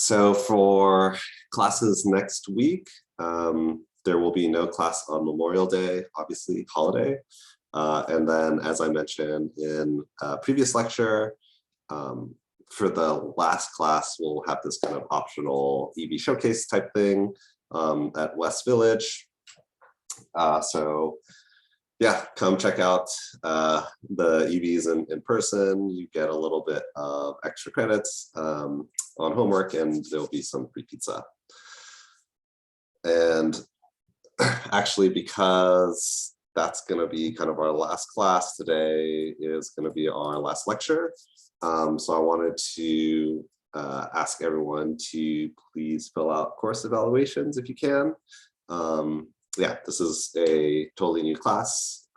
So for classes next week, there will be no class on Memorial Day, obviously holiday. And then, as I mentioned in a previous lecture, for the last class, we'll have this kind of optional EV showcase type thing at West Village. So yeah, come check out the EVs in person. You get a little bit of extra credits on homework, and there'll be some free pizza. And actually, because that's going to be kind of our last class today, is going to be our last lecture. So I wanted to ask everyone to please fill out course evaluations if you can. Yeah, this is a totally new class,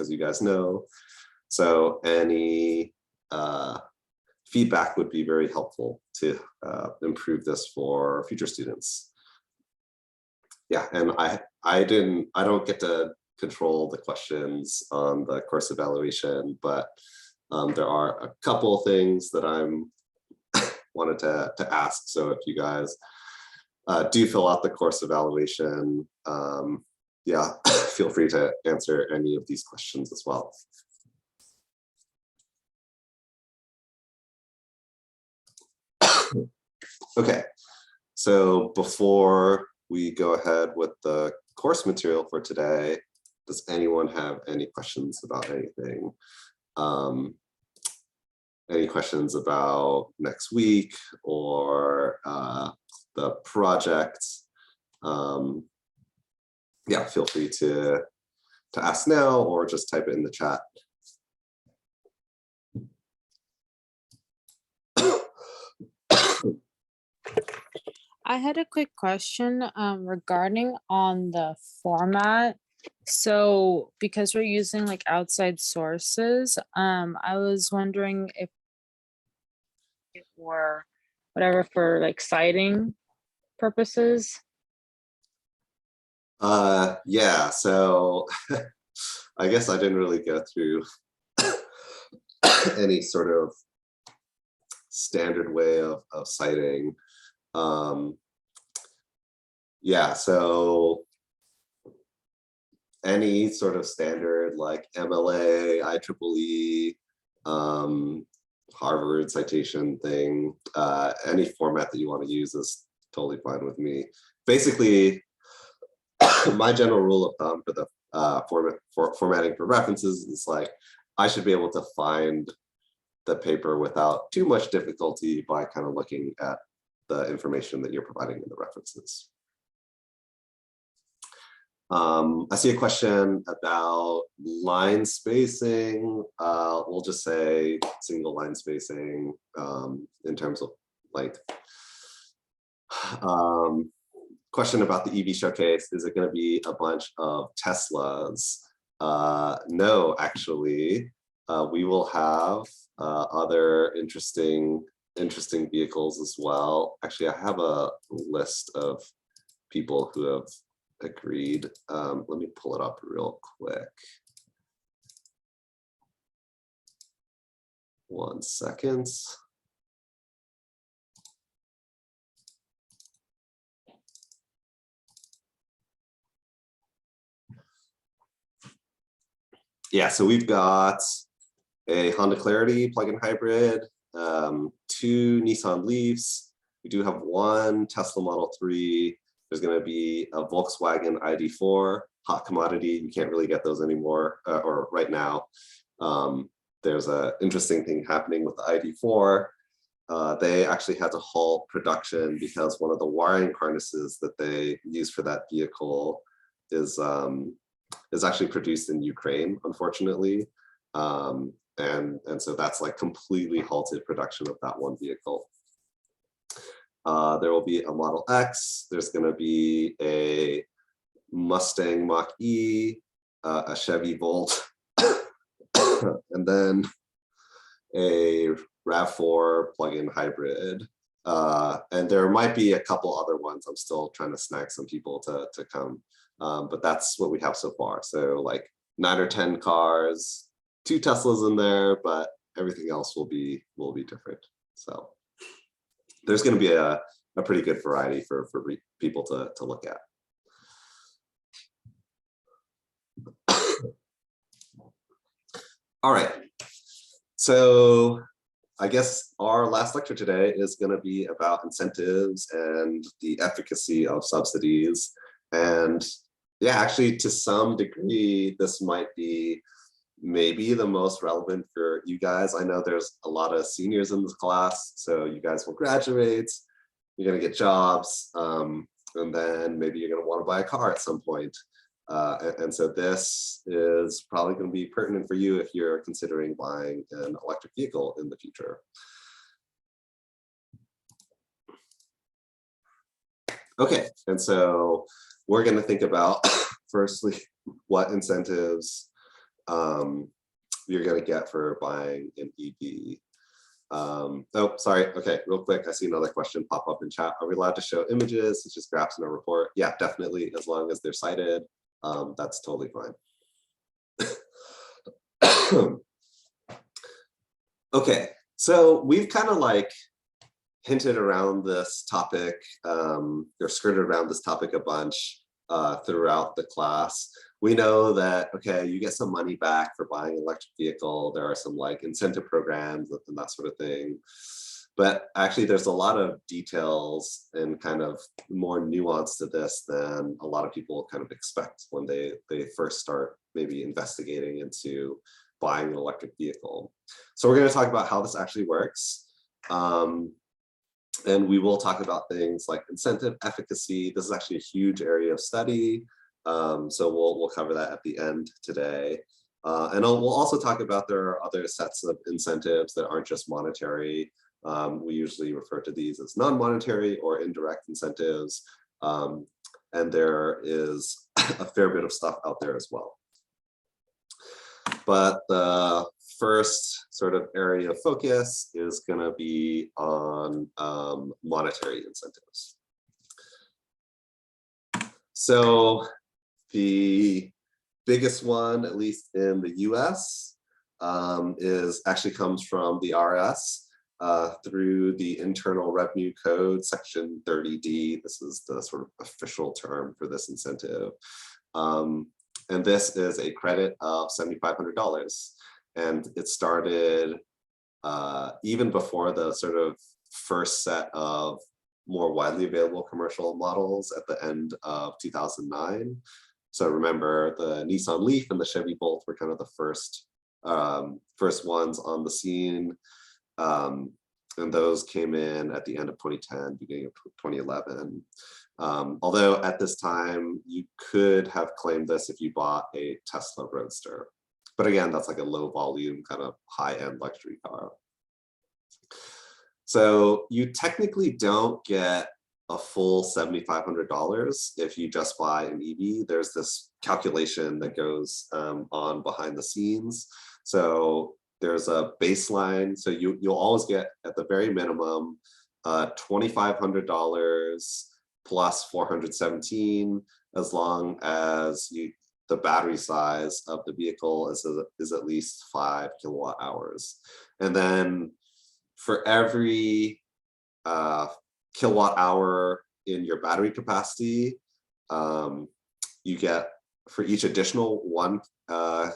as you guys know. So any feedback would be very helpful to improve this for future students. Yeah, and I don't get to control the questions on the course evaluation, but there are a couple things that I'm wanted to ask. So if you guys do fill out the course evaluation, yeah, feel free to answer any of these questions as well. Okay, so before we go ahead with the course material for today, does anyone have any questions about anything? Any questions about next week or the project? Yeah, feel free to ask now or just type it in the chat. I had a quick question regarding on the format. So because we're using like outside sources, I was wondering if it were whatever for like citing purposes. Yeah, so I guess I didn't really go through any sort of standard way of citing. Yeah, so any sort of standard like MLA, IEEE, Harvard citation thing, any format that you want to use is totally fine with me. Basically, my general rule of thumb for the formatting for references is like, I should be able to find the paper without too much difficulty by kind of looking at the information that you're providing in the references. I see a question about line spacing. We'll just say single line spacing in terms of length. Question about the EV showcase, is it going to be a bunch of Teslas? No, actually, we will have other interesting vehicles as well. Actually, I have a list of people who have agreed. Let me pull it up real quick. 1 second. Yeah, so we've got a Honda Clarity plug-in hybrid, 2 Nissan Leafs. We do have 1 Tesla Model 3. There's going to be a Volkswagen ID4, hot commodity. You can't really get those anymore, or right now. There's an interesting thing happening with the ID4. They actually had to halt production because one of the wiring harnesses that they use for that vehicle is actually produced in Ukraine, unfortunately. And so that's like completely halted production of that one vehicle. There will be a Model X. There's going to be a Mustang Mach-E, a Chevy Volt, and then a RAV4 plug-in hybrid. And there might be a couple other ones. I'm still trying to snag some people to come. But that's what we have so far. So like 9 or 10 cars, 2 Teslas in there, but everything else will be different. So there's going to be a pretty good variety for people to look at. All right, so I guess our last lecture today is going to be about incentives and the efficacy of subsidies. And yeah, actually, to some degree, this might be maybe the most relevant for you guys. I know there's a lot of seniors in this class, so you guys will graduate, you're going to get jobs, and then maybe you're going to want to buy a car at some point. And so this is probably going to be pertinent for you if you're considering buying an electric vehicle in the future. Okay, and so we're going to think about firstly what incentives you're going to get for buying an EV. Oh, sorry. Okay, real quick. I see another question pop up in chat. Are we allowed to show images such as graphs in a report? Yeah, definitely, as long as they're cited. That's totally fine. Okay, so we've kind of like hinted around this topic or skirted around this topic a bunch throughout the class. We know that, okay, you get some money back for buying an electric vehicle. There are some like incentive programs and that sort of thing. But actually, there's a lot of details and kind of more nuance to this than a lot of people kind of expect when they first start maybe investigating into buying an electric vehicle. So we're going to talk about how this actually works. And we will talk about things like incentive efficacy. This is actually a huge area of study. So we'll cover that at the end today. And we'll also talk about there are other sets of incentives that aren't just monetary. We usually refer to these as non-monetary or indirect incentives. And there is a fair bit of stuff out there as well. But the first sort of area of focus is going to be on monetary incentives. So the biggest one, at least in the US, actually comes from the IRS. Through the Internal Revenue Code, Section 30D. This is the sort of official term for this incentive. And this is a credit of $7,500. And it started even before the sort of first set of more widely available commercial models at the end of 2009. So remember, the Nissan Leaf and the Chevy Bolt were kind of the first ones on the scene. And those came in at the end of 2010, beginning of 2011. Although at this time, you could have claimed this if you bought a Tesla Roadster. But again, that's like a low volume, kind of high-end luxury car. So you technically don't get a full $7,500 if you just buy an EV. There's this calculation that goes on behind the scenes. So there's a baseline. So you'll always get, at the very minimum, $2,500 plus $417, as long as the battery size of the vehicle is at least 5 kilowatt hours. And then for every kilowatt hour in your battery capacity, you get, for each additional 1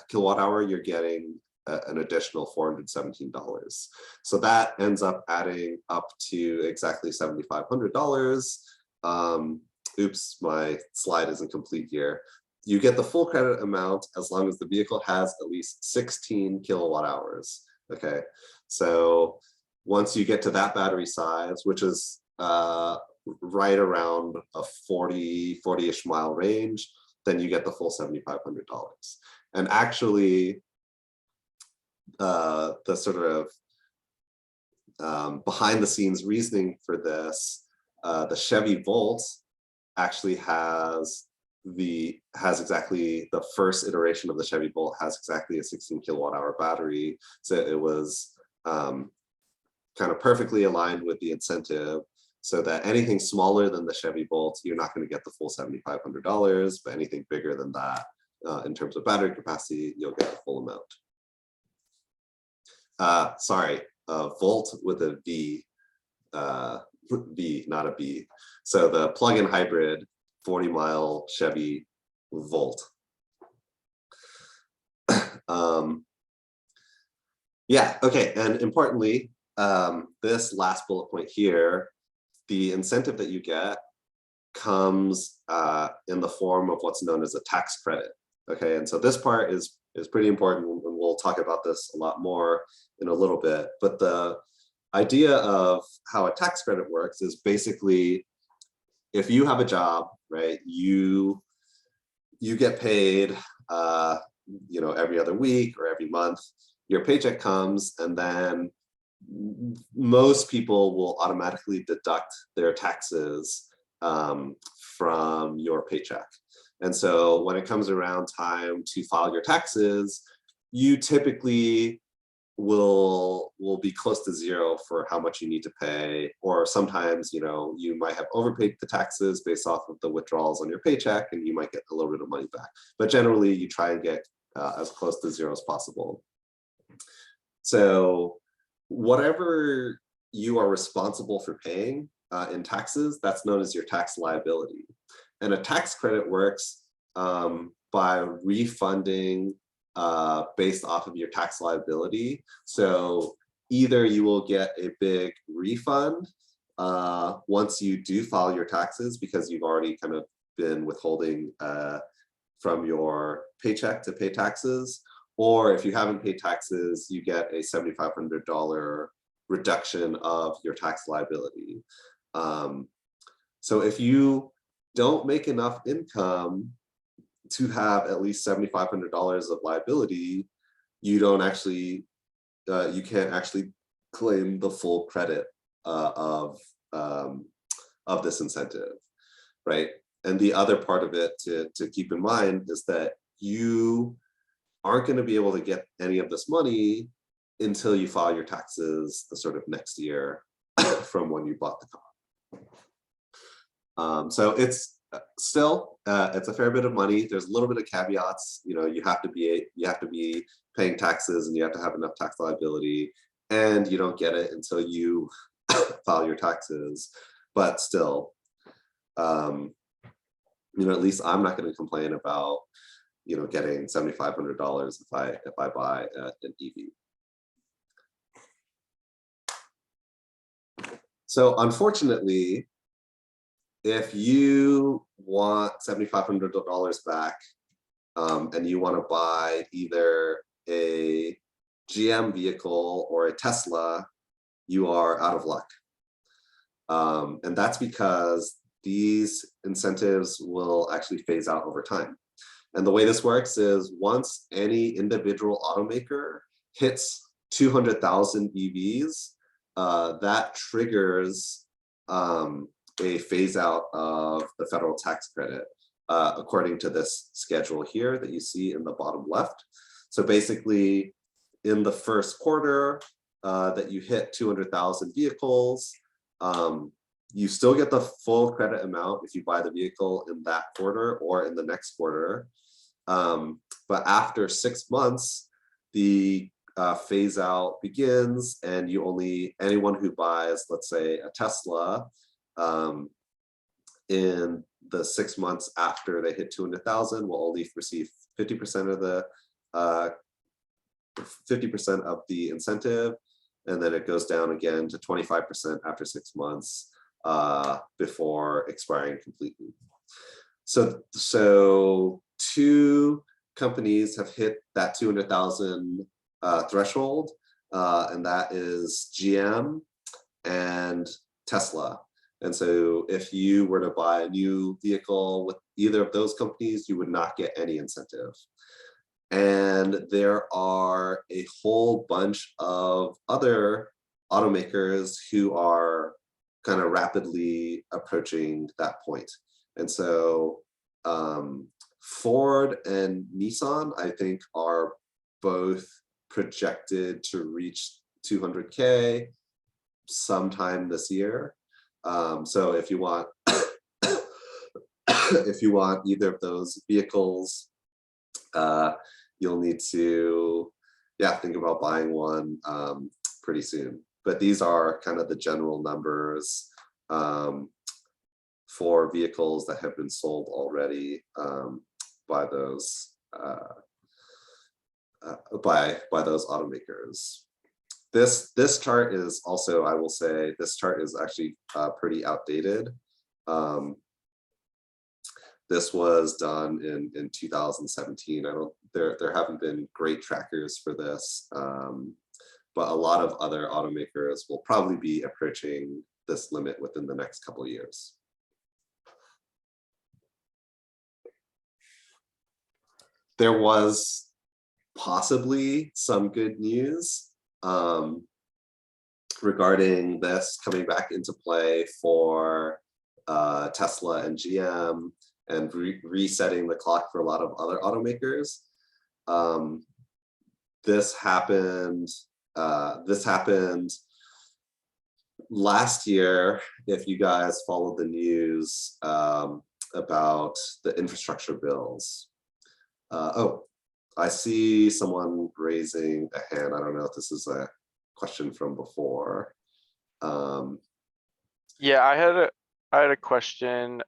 kilowatt hour, you're getting an additional $417. So that ends up adding up to exactly $7,500. Oops, my slide isn't complete here. You get the full credit amount as long as the vehicle has at least 16 kilowatt hours. Okay, so once you get to that battery size, which is right around a 40-ish mile range, then you get the full $7,500. And actually, the sort of behind the scenes reasoning for this, the Chevy Volt actually has exactly the first iteration of the Chevy Bolt has exactly a 16 kilowatt hour battery. So it was kind of perfectly aligned with the incentive, so that anything smaller than the Chevy Bolt, you're not going to get the full $7,500, but anything bigger than that, in terms of battery capacity, you'll get the full amount. Sorry, Volt with a V, V, not a B. So the plug-in hybrid 40-mile Chevy Volt. Yeah, okay, and importantly, this last bullet point here, the incentive that you get comes in the form of what's known as a tax credit. Okay, and so this part is pretty important, and we'll talk about this a lot more in a little bit. But the idea of how a tax credit works is basically, if you have a job, right, you get paid, every other week or every month. Your paycheck comes, and then most people will automatically deduct their taxes from your paycheck. And so when it comes around time to file your taxes, you typically will be close to zero for how much you need to pay, or sometimes you might have overpaid the taxes based off of the withdrawals on your paycheck, and you might get a little bit of money back. But generally, you try and get as close to zero as possible. So whatever you are responsible for paying in taxes, that's known as your tax liability. And a tax credit works by refunding based off of your tax liability. So either you will get a big refund once you do file your taxes, because you've already kind of been withholding from your paycheck to pay taxes, or if you haven't paid taxes, you get a $7,500 reduction of your tax liability. So if you don't make enough income to have at least $7,500 of liability, you don't actually, you can't actually claim the full credit of this incentive, right? And the other part of it to keep in mind is that you aren't going to be able to get any of this money until you file your taxes the sort of next year from when you bought the car. So it's still it's a fair bit of money. There's a little bit of caveats. You have to be paying taxes, and you have to have enough tax liability, and you don't get it until you file your taxes. But still, at least I'm not going to complain about getting $7,500 if I buy an EV. So unfortunately, if you want $7,500 back and you want to buy either a GM vehicle or a Tesla, you are out of luck. And that's because these incentives will actually phase out over time. And the way this works is, once any individual automaker hits 200,000 EVs, that triggers a phase out of the federal tax credit, according to this schedule here that you see in the bottom left. So basically, in the first quarter that you hit 200,000 vehicles, you still get the full credit amount if you buy the vehicle in that quarter or in the next quarter. But after 6 months, the phase out begins, and anyone who buys, let's say, a Tesla in the 6 months after they hit 200,000 will only receive 50% of the 50% of the incentive, and then it goes down again to 25% after 6 months before expiring completely. So 2 companies have hit that 200,000 threshold, and that is GM and Tesla. And so if you were to buy a new vehicle with either of those companies, you would not get any incentive. And there are a whole bunch of other automakers who are kind of rapidly approaching that point. And so Ford and Nissan, I think, are both projected to reach 200K sometime this year. So if you want either of those vehicles, you'll need to think about buying one pretty soon. But these are kind of the general numbers for vehicles that have been sold already by those by those automakers. This chart is also, I will say, this chart is actually pretty outdated. This was done in 2017. There haven't been great trackers for this, but a lot of other automakers will probably be approaching this limit within the next couple of years. There was possibly some good news regarding this coming back into play for Tesla and GM, and resetting the clock for a lot of other automakers. This happened last year, if you guys followed the news about the infrastructure bills. Oh, I see someone raising a hand. I don't know if this is a question from before. Yeah, I had a question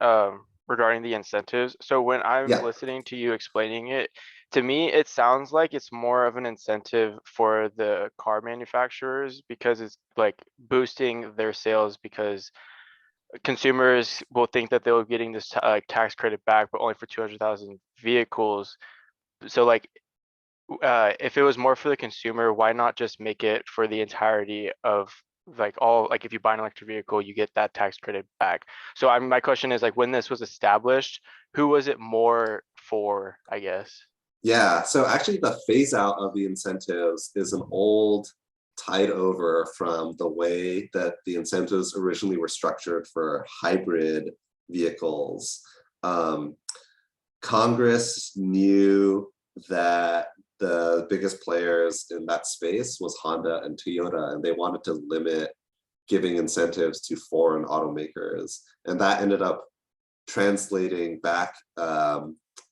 regarding the incentives. So when I'm listening to you explaining it, to me, it sounds like it's more of an incentive for the car manufacturers, because it's like boosting their sales, because consumers will think that they're getting this tax credit back, but only for 200,000 vehicles. So like, if it was more for the consumer, why not just make it for the entirety of like all, like if you buy an electric vehicle, you get that tax credit back. So my question is, like, when this was established, who was it more for, I guess? Yeah, so actually the phase out of the incentives is an old tied over from the way that the incentives originally were structured for hybrid vehicles. Congress knew that the biggest players in that space was Honda and Toyota, and they wanted to limit giving incentives to foreign automakers. And that ended up translating back,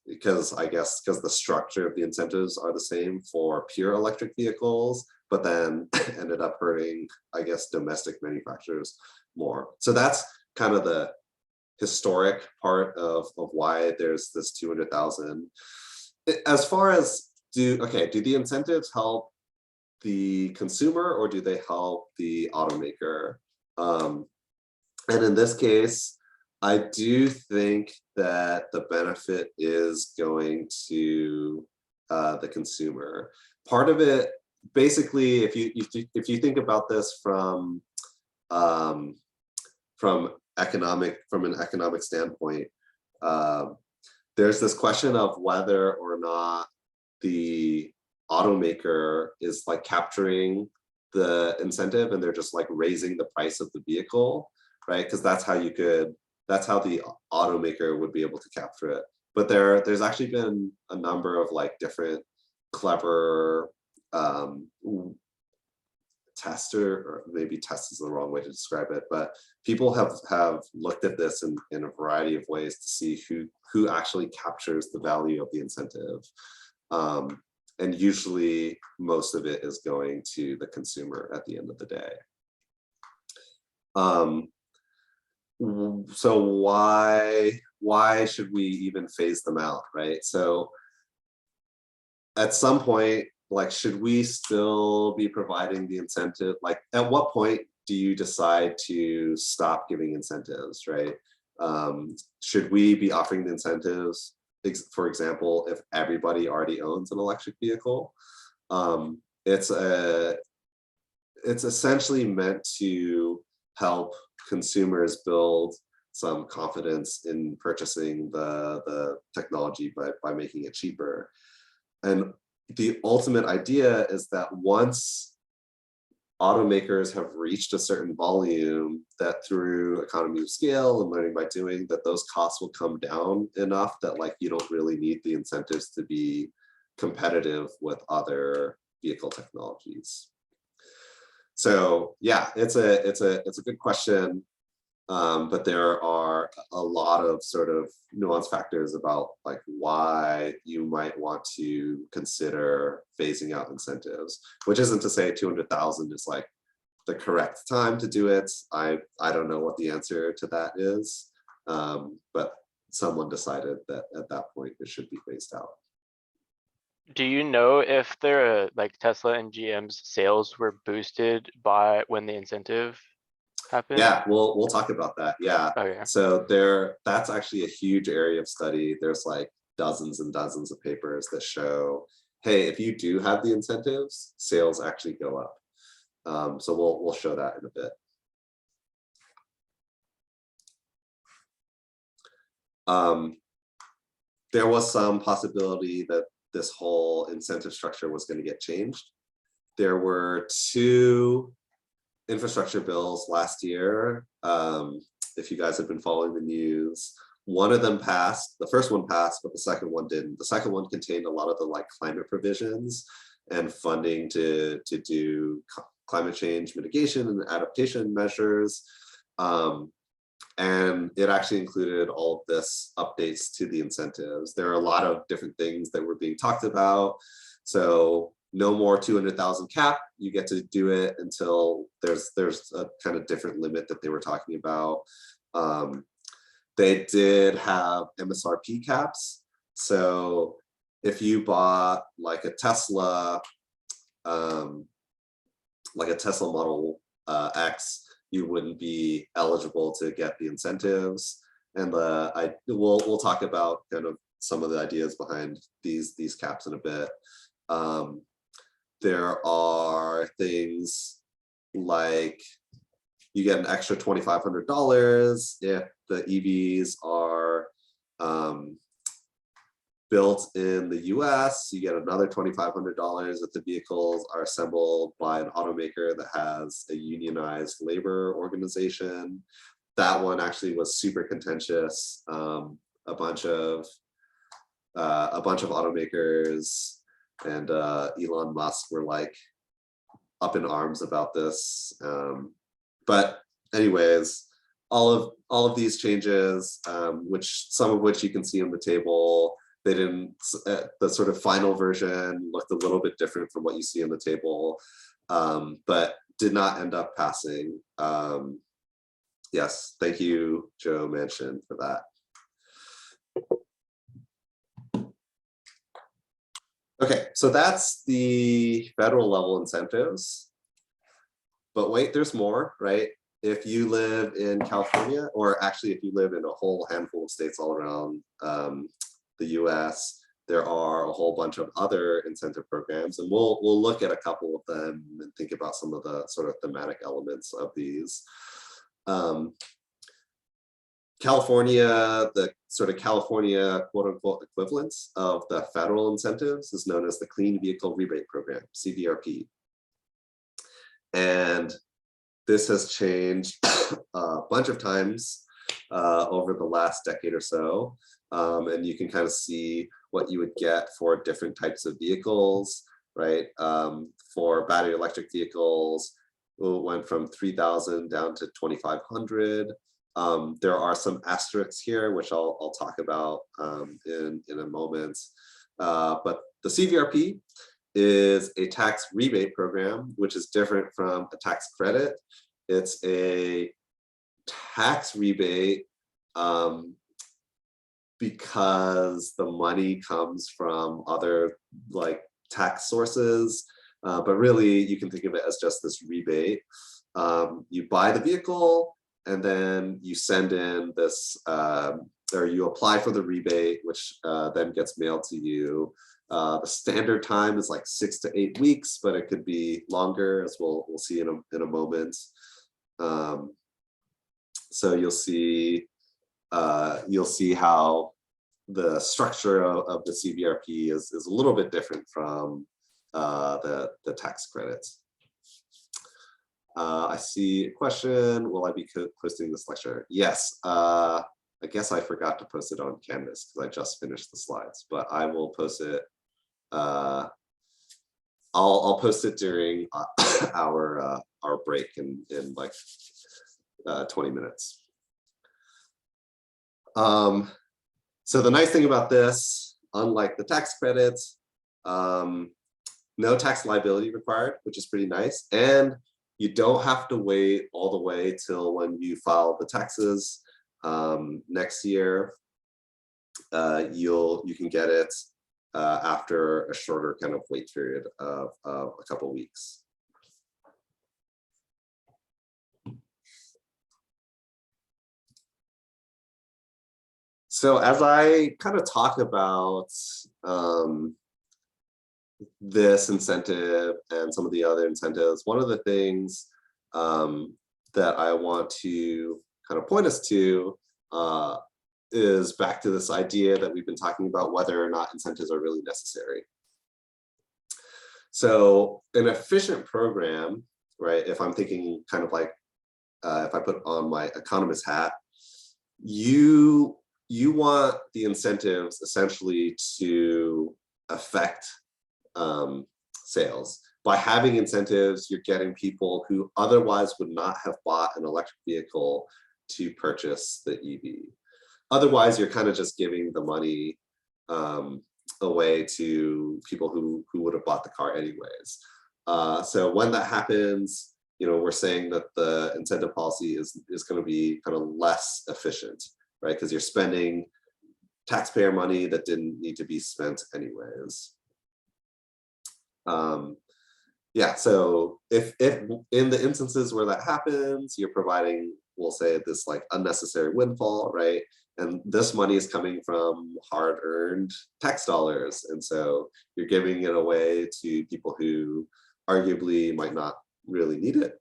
because the structure of the incentives are the same for pure electric vehicles, but then ended up hurting, I guess, domestic manufacturers more. So that's kind of the historic part of why there's this 200,000. As far as do the incentives help the consumer, or do they help the automaker? And in this case, I do think that the benefit is going to the consumer. Part of it, basically, if you think about this from an economic standpoint, there's this question of whether or not the automaker is like capturing the incentive and they're just like raising the price of the vehicle, right? Because that's how the automaker would be able to capture it. But there's actually been a number of like different clever tester, or maybe test is the wrong way to describe it, but people have looked at this in a variety of ways to see who actually captures the value of the incentive. And usually most of it is going to the consumer at the end of the day. So why should we even phase them out, right? So at some point, like, should we still be providing the incentive? Like, at what point do you decide to stop giving incentives, right? Should we be offering the incentives, for example, if everybody already owns an electric vehicle? It's essentially meant to help consumers build some confidence in purchasing the technology by making it cheaper. And the ultimate idea is that once automakers have reached a certain volume, that through economy of scale and learning by doing, that those costs will come down enough that like you don't really need the incentives to be competitive with other vehicle technologies. So yeah, it's a good question. But there are a lot of sort of nuanced factors about like why you might want to consider phasing out incentives, which isn't to say 200,000 is like the correct time to do it. I don't know what the answer to that is, but someone decided that at that point it should be phased out. Do you know if their like Tesla and GM's sales were boosted by when the incentive happened? Yeah, we'll talk about that. Yeah. Okay. So that's actually a huge area of study. There's like dozens and dozens of papers that show, hey, if you do have the incentives, sales actually go up. So we'll show that in a bit. There was some possibility that this whole incentive structure was going to get changed. There were 2 infrastructure bills last year. If you guys have been following the news, one of them passed. The first one passed, but the second one didn't. The second one contained a lot of the like climate provisions and funding to do climate change mitigation and adaptation measures. And it actually included all of this updates to the incentives. There are a lot of different things that were being talked about. So no more 200,000 cap, you get to do it until there's a kind of different limit that they were talking about. They did have MSRP caps. So if you bought like a Tesla Model X, you wouldn't be eligible to get the incentives. And we'll talk about kind of some of the ideas behind these caps in a bit. There are things like you get an extra $2,500 if the EVs are built in the US. You get another $2,500 if the vehicles are assembled by an automaker that has a unionized labor organization. That one actually was super contentious. A bunch of automakers and Elon Musk were like up in arms about this. But anyways, all of these changes, some of which you can see in the table, they didn't, the sort of final version looked a little bit different from what you see in the table, but did not end up passing. Yes, thank you, Joe Manchin, for that. Okay, so that's the federal level incentives. But wait, there's more, right? If you live in California, or actually if you live in a whole handful of states all around the US, there are a whole bunch of other incentive programs, and we'll look at a couple of them and think about some of the sort of thematic elements of these. California, the sort of California quote unquote equivalence of the federal incentives is known as the Clean Vehicle Rebate Program, CVRP. And this has changed a bunch of times over the last decade or so. And you can kind of see what you would get for different types of vehicles, right? For battery electric vehicles, it went from 3,000 down to 2,500. There are some asterisks here, which I'll talk about in a moment. But the CVRP is a tax rebate program, which is different from a tax credit. It's a tax rebate because the money comes from other like tax sources, but really you can think of it as just this rebate. You buy the vehicle, and then you send in this, or you apply for the rebate, which then gets mailed to you. The standard time is like 6 to 8 weeks, but it could be longer, as we'll see in a moment. So you'll see how the structure of the CVRP is a little bit different from the tax credits. I see a question. Will I be posting this lecture? Yes. I guess I forgot to post it on Canvas because I just finished the slides, but I will post it. I'll post it during our break in like 20 minutes. So the nice thing about this, unlike the tax credits, no tax liability required, which is pretty nice. And You don't have to wait all the way till when you file the taxes next year. You can get it after a shorter kind of wait period of a couple weeks. So as I kind of talk about this incentive and some of the other incentives, one of the things that I want to kind of point us to is back to this idea that we've been talking about, whether or not incentives are really necessary. So an efficient program, right, if I'm thinking kind of like, if I put on my economist hat, you want the incentives essentially to affect sales. By having incentives, you're getting people who otherwise would not have bought an electric vehicle to purchase the EV. Otherwise, you're kind of just giving the money away to people who would have bought the car anyways. So when that happens, we're saying that the incentive policy is going to be kind of less efficient, right? Because you're spending taxpayer money that didn't need to be spent anyways. Yeah, so if in the instances where that happens, you're providing, we'll say, this like unnecessary windfall, right? And this money is coming from hard-earned tax dollars, and so you're giving it away to people who arguably might not really need it.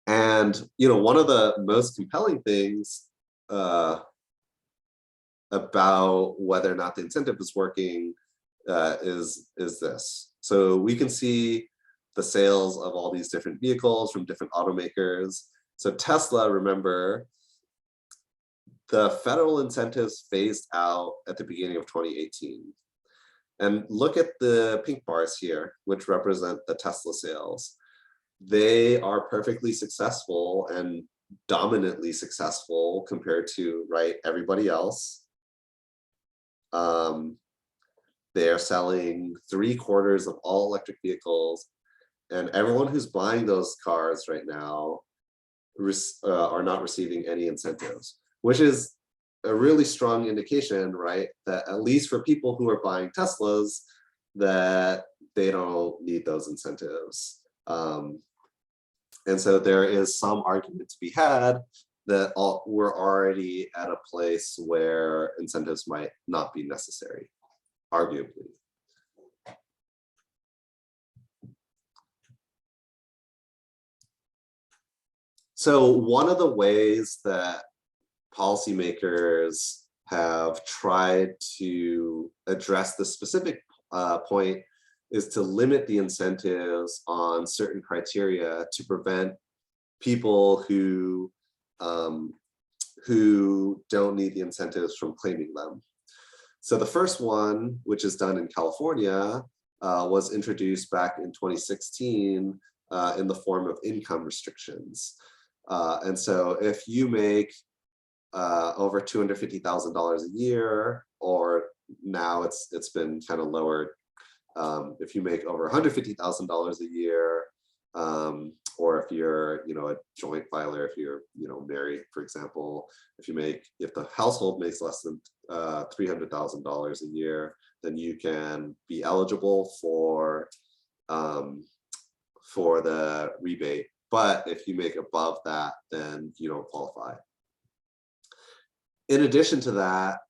And one of the most compelling things about whether or not the incentive is working is this. So we can see the sales of all these different vehicles from different automakers. So Tesla, remember, the federal incentives phased out at the beginning of 2018. And look at the pink bars here, which represent the Tesla sales. They are perfectly successful and dominantly successful compared to, right, everybody else. They are selling 3/4 of all electric vehicles, and everyone who's buying those cars right now are not receiving any incentives, which is a really strong indication, right, that at least for people who are buying Teslas, that they don't need those incentives. And so there is some argument to be had that we're already at a place where incentives might not be necessary, arguably. So one of the ways that policymakers have tried to address the specific point is to limit the incentives on certain criteria to prevent people who don't need the incentives from claiming them. So the first one, which is done in California, was introduced back in 2016 in the form of income restrictions. And so if you make over $250,000 a year, or now it's been kind of lowered, if you make over $150,000 a year, or if you're a joint filer, if you're married, for example, if the household makes less than $300,000 a year, then you can be eligible for the rebate. But if you make above that, then you don't qualify. In addition to that,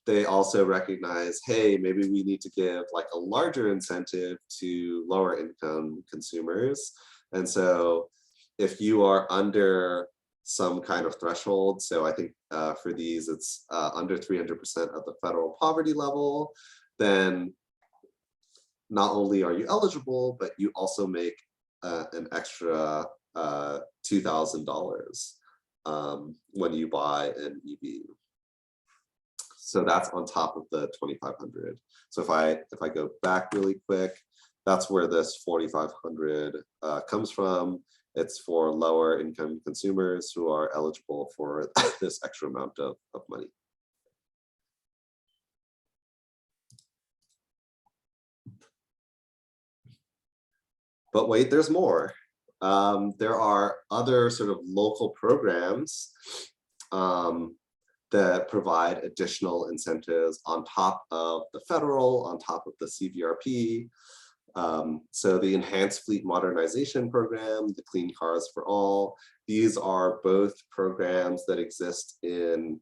they also recognize, hey, maybe we need to give like a larger incentive to lower income consumers. And so if you are under some kind of threshold, so I think for these, it's under 300% of the federal poverty level, then not only are you eligible, but you also make an extra $2,000 when you buy an EV. So that's on top of the 2,500. So if I go back really quick, that's where this 4,500 comes from. It's for lower income consumers who are eligible for this extra amount of money. But wait, there's more. There are other sort of local programs that provide additional incentives on top of the federal, on top of the CVRP. So the Enhanced Fleet Modernization Program, the Clean Cars for All, these are both programs that exist in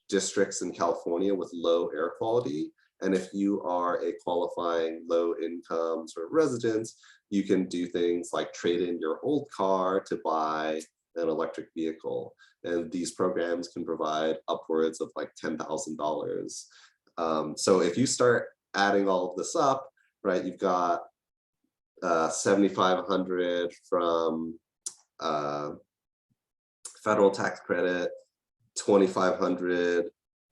districts in California with low air quality. And if you are a qualifying low income sort of resident, you can do things like trade in your old car to buy an electric vehicle. And these programs can provide upwards of like $10,000. So if you start adding all of this up, right, you've got 7,500 from federal tax credit, 2,500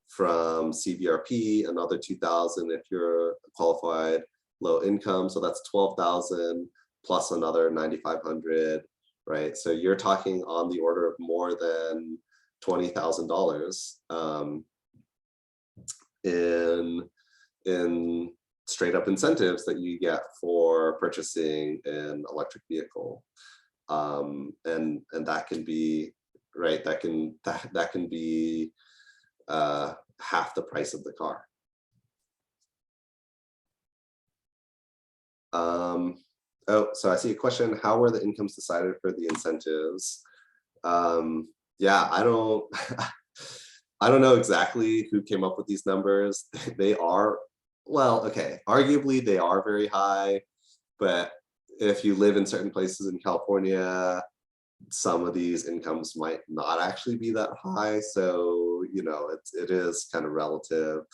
from CVRP, another 2,000 if you're qualified low income. So that's 12,000 plus another 9,500, right? So you're talking on the order of more than $20,000 in straight up incentives that you get for purchasing an electric vehicle. And that can be, right, that can be half the price of the car. Oh, so I see a question. How were the incomes decided for the incentives? Yeah, I don't know exactly who came up with these numbers. They are, well, okay, arguably they are very high, but if you live in certain places in California, some of these incomes might not actually be that high. So, you know, it is kind of relative.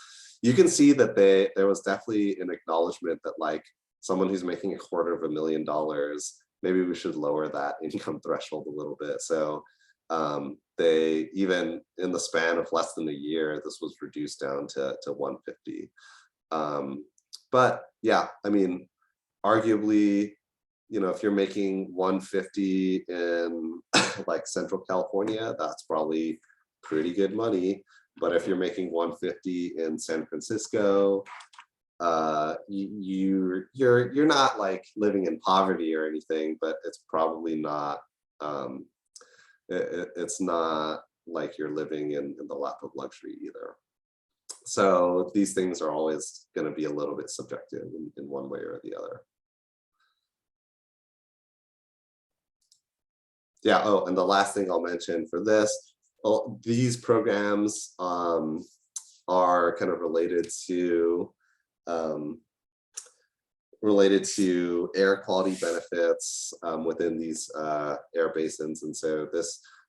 You can see that there was definitely an acknowledgement that like someone who's making $250,000, maybe we should lower that income threshold a little bit. So they, even in the span of less than a year, this was reduced down to 150. But yeah, I mean, arguably, you know, if you're making 150 in like Central California, that's probably pretty good money. But if you're making 150 in San Francisco, you're not like living in poverty or anything, but it's probably not, it's not like you're living in the lap of luxury either. So these things are always going to be a little bit subjective in one way or the other. Yeah, oh, and the last thing I'll mention for this, well, these programs are kind of related to air quality benefits within these air basins. And so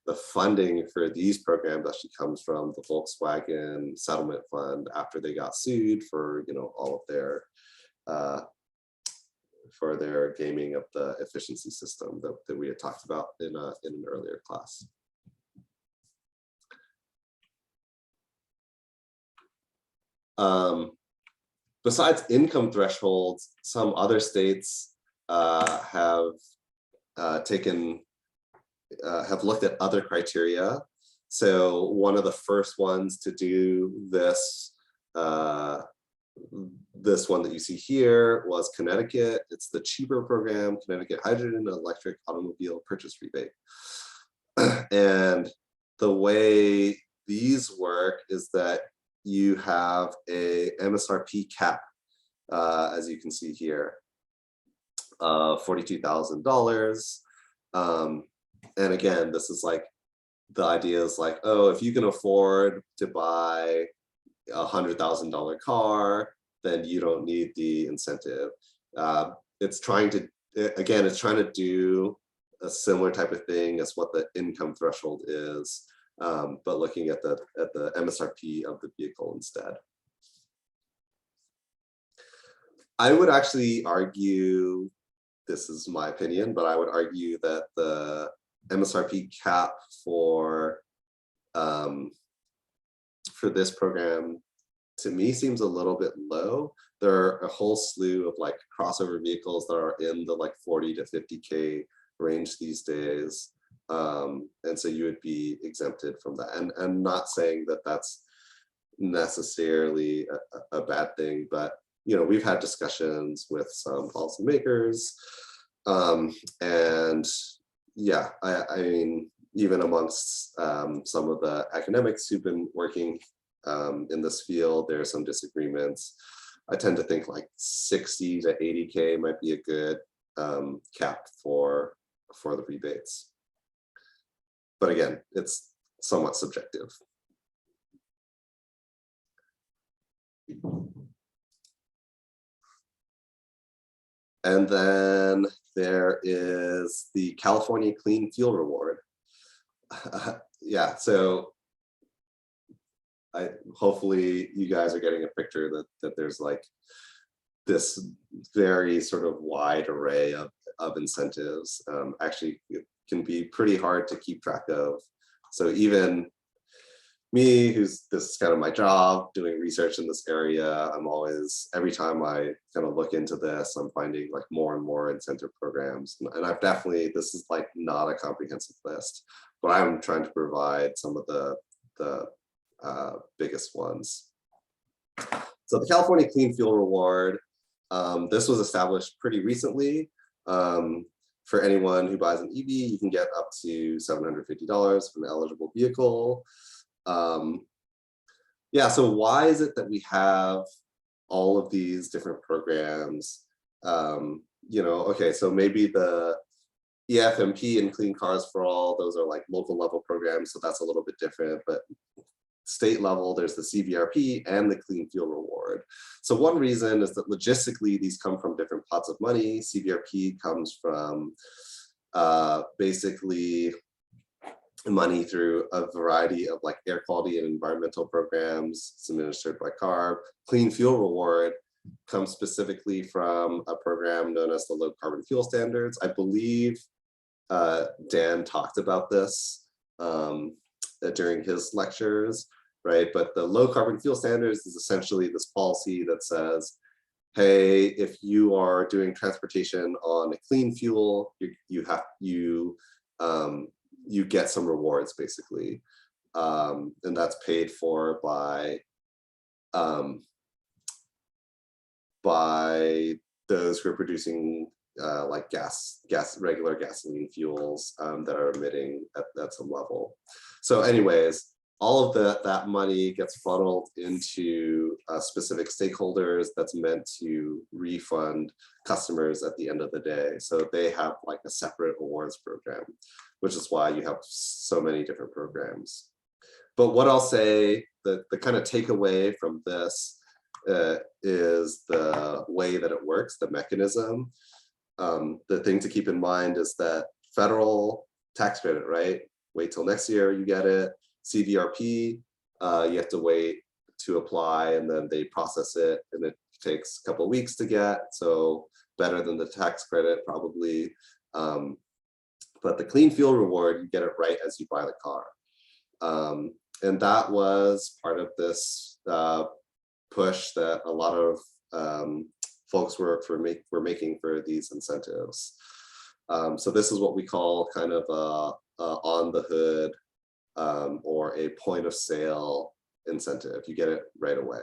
the funding for these programs actually comes from the Volkswagen settlement fund after they got sued for, you know, all of their for their gaming of the efficiency system that we had talked about in an earlier class. Besides income thresholds, some other states have looked at other criteria. So one of the first ones to do this, this one that you see here was Connecticut. It's the cheaper program, Connecticut Hydrogen and Electric Automobile Purchase Rebate. And the way these work is that you have a MSRP cap, as you can see here, $42,000. And again, this is like, the idea is like, oh, if you can afford to buy $100,000 car, then you don't need the incentive. It's trying to, again, it's trying to do a similar type of thing as what the income threshold is, but looking at the MSRP of the vehicle instead. I would actually argue, this is my opinion, but I would argue that the MSRP cap for this program, to me, seems a little bit low. There are a whole slew of like crossover vehicles that are in the like 40 to 50K range these days. And so you would be exempted from that. And I'm not saying that that's necessarily a bad thing, but you know, we've had discussions with some policymakers And yeah, I mean, even amongst some of the academics who've been working in this field, there are some disagreements. I tend to think like 60 to 80K might be a good cap for the rebates. But again, it's somewhat subjective. And then there is the California Clean Fuel Reward. Yeah, so hopefully you guys are getting a picture that there's like this very sort of wide array of incentives. Actually, it can be pretty hard to keep track of. So even me, this is kind of my job, doing research in this area, I'm always, every time I kind of look into this, I'm finding like more and more incentive programs. And I've definitely, this is like not a comprehensive list, but I'm trying to provide some of the biggest ones. So the California Clean Fuel Reward, this was established pretty recently. For anyone who buys an EV, you can get up to $750 from an eligible vehicle. Yeah, so why is it that we have all of these different programs? You know, okay, so maybe the EFMP and Clean Cars for All, those are like local level programs, so that's a little bit different, but state level, there's the CVRP and the Clean Fuel Reward. So one reason is that logistically, these come from different pots of money. CVRP comes from basically money through a variety of like air quality and environmental programs. It's administered by CARB. Clean Fuel Reward comes specifically from a program known as the Low Carbon Fuel Standards. I believe Dan talked about this during his lectures, right? But the Low Carbon Fuel Standards is essentially this policy that says, hey, if you are doing transportation on a clean fuel, you get some rewards basically, and that's paid for by those who are producing like regular gasoline fuels that are emitting at some level. So anyways, all of that money gets funneled into specific stakeholders that's meant to refund customers at the end of the day. So they have like a separate awards program, which is why you have so many different programs. But what I'll say, the kind of takeaway from this is the way that it works, the mechanism. The thing to keep in mind is that federal tax credit, right? Wait till next year, you get it. CVRP, you have to wait to apply and then they process it and it takes a couple of weeks to get. So better than the tax credit probably. But the Clean Fuel Reward, you get it right as you buy the car. And that was part of this push that a lot of folks were making for these incentives. So this is what we call kind of on the hood or a point of sale incentive. You get it right away.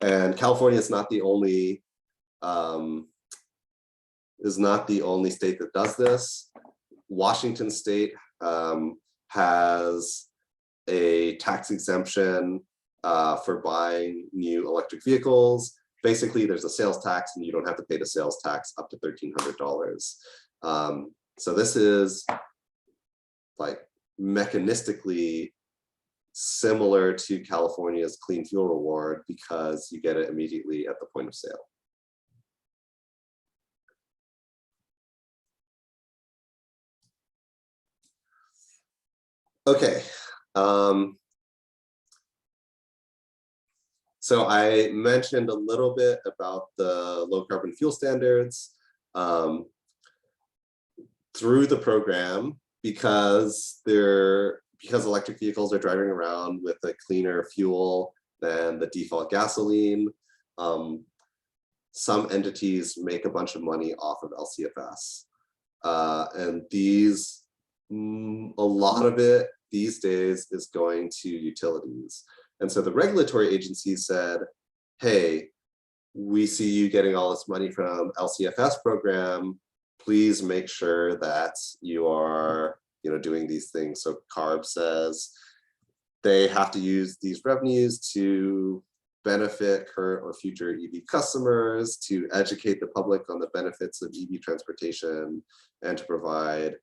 And California is not the only state that does this. Washington State has a tax exemption for buying new electric vehicles. Basically, there's a sales tax and you don't have to pay the sales tax up to $1,300. So this is like mechanistically similar to California's Clean Fuel Reward because you get it immediately at the point of sale. Okay. So I mentioned a little bit about the low carbon fuel standards through the program because electric vehicles are driving around with a cleaner fuel than the default gasoline. Some entities make a bunch of money off of LCFS. And a lot of it these days is going to utilities. And so the regulatory agencies said, hey, we see you getting all this money from LCFS program, please make sure that you are, doing these things. So CARB says they have to use these revenues to benefit current or future EV customers, to educate the public on the benefits of EV transportation, and to provide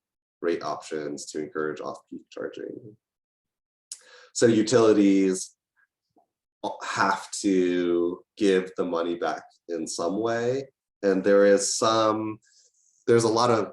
rate options to encourage off-peak charging. So utilities have to give the money back in some way. And there's a lot of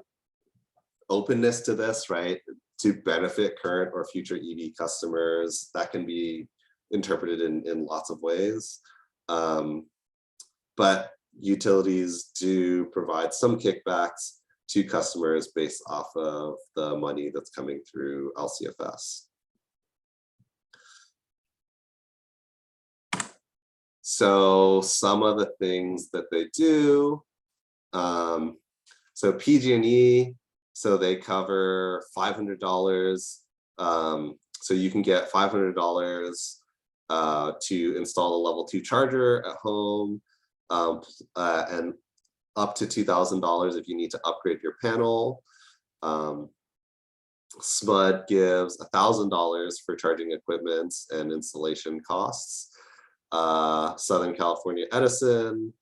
openness to this, right? To benefit current or future EV customers. That can be interpreted in lots of ways. But utilities do provide some kickbacks to customers based off of the money that's coming through LCFS. So some of the things that they do, so PG&E, so they cover $500. So you can get $500 to install a level 2 charger at home, and up to $2,000 if you need to upgrade your panel. SMUD gives $1,000 for charging equipment and installation costs. Southern California Edison,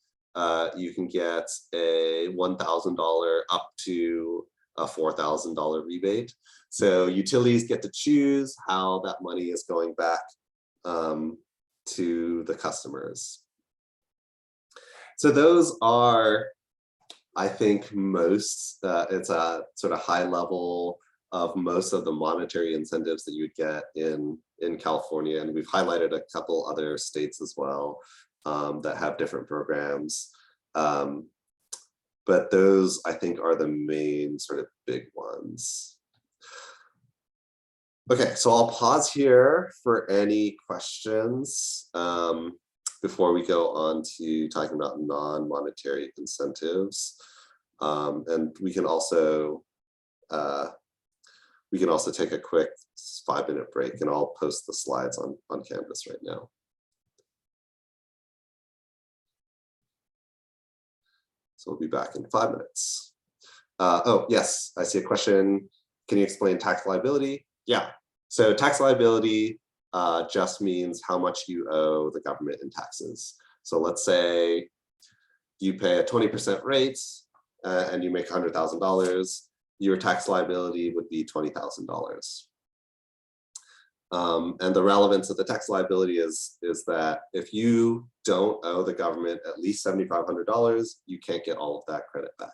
you can get a $1,000 up to a $4,000 rebate. So utilities get to choose how that money is going back to the customers. So those are, I think, most, it's a sort of high level of most of the monetary incentives that you'd get in California. And we've highlighted a couple other states as well that have different programs. But those, I think, are the main sort of big ones. Okay, so I'll pause here for any questions before we go on to talking about non-monetary incentives. And we can also take a quick 5-minute break, and I'll post the slides on Canvas right now. So we'll be back in 5 minutes. Oh, yes, I see a question. Can you explain tax liability? Yeah, so tax liability just means how much you owe the government in taxes. So let's say you pay a 20% rate and you make $100,000. Your tax liability would be $20,000. And the relevance of the tax liability is that if you don't owe the government at least $7,500, you can't get all of that credit back.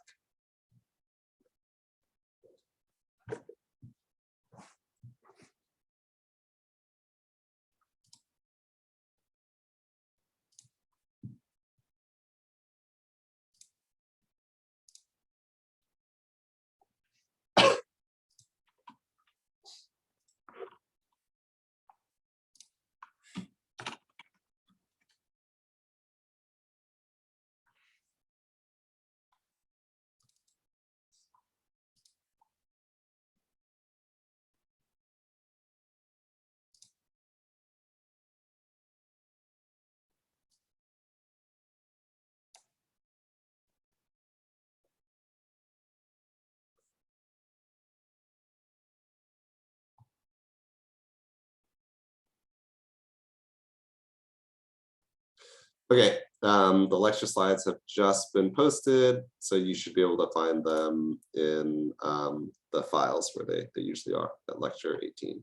Okay, the lecture slides have just been posted, so you should be able to find them in the files where they usually are at lecture 18.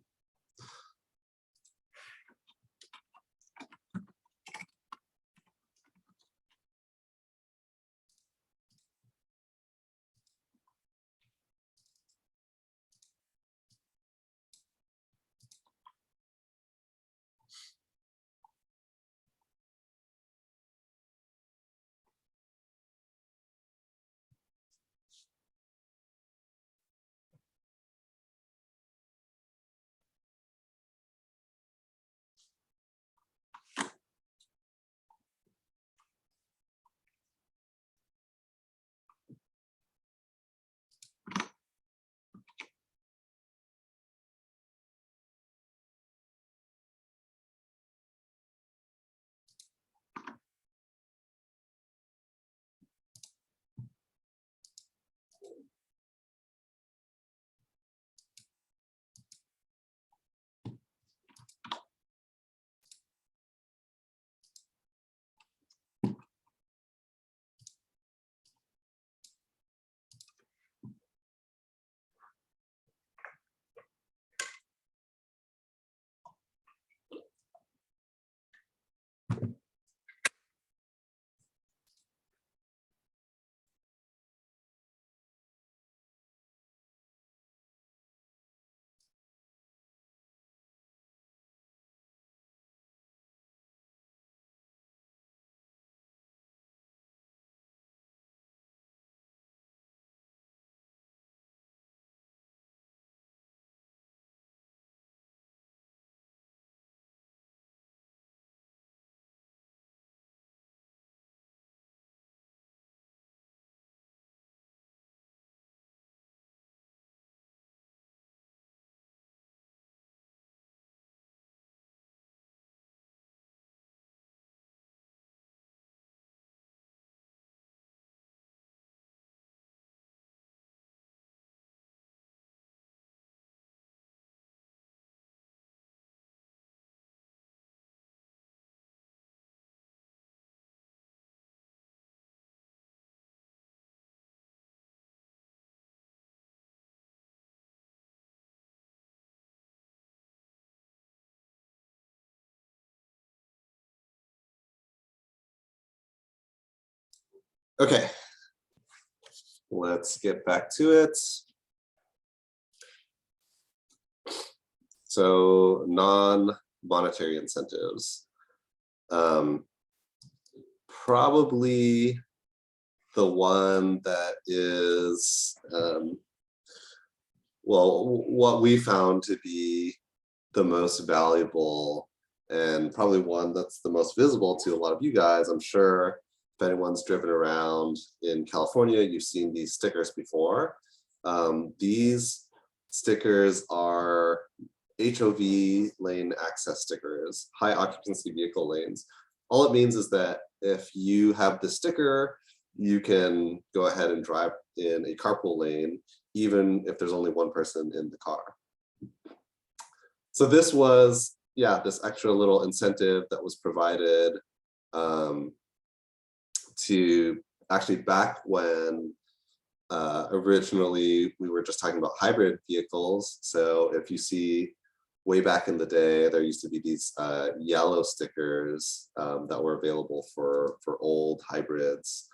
Okay, let's get back to it. So non-monetary incentives. Probably the one that is, well, what we found to be the most valuable, and probably one that's the most visible to a lot of you guys. I'm sure if anyone's driven around in California, you've seen these stickers before. These stickers are HOV lane access stickers, high occupancy vehicle lanes. All it means is that if you have the sticker, you can go ahead and drive in a carpool lane, even if there's only one person in the car. So this was, yeah, this extra little incentive that was provided to actually back when originally we were just talking about hybrid vehicles. So if you see way back in the day, there used to be these yellow stickers that were available for old hybrids.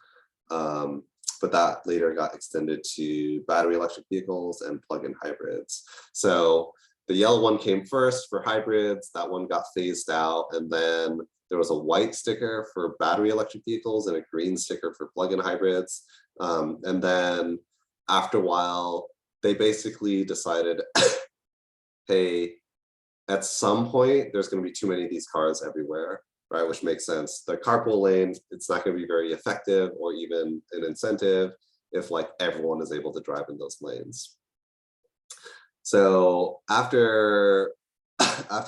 But that later got extended to battery electric vehicles and plug-in hybrids. So the yellow one came first for hybrids, that one got phased out, and then there was a white sticker for battery electric vehicles and a green sticker for plug-in hybrids. And then after a while, they basically decided, hey, at some point, there's going to be too many of these cars everywhere, right? Which makes sense. The carpool lane, it's not going to be very effective or even an incentive if like everyone is able to drive in those lanes. So after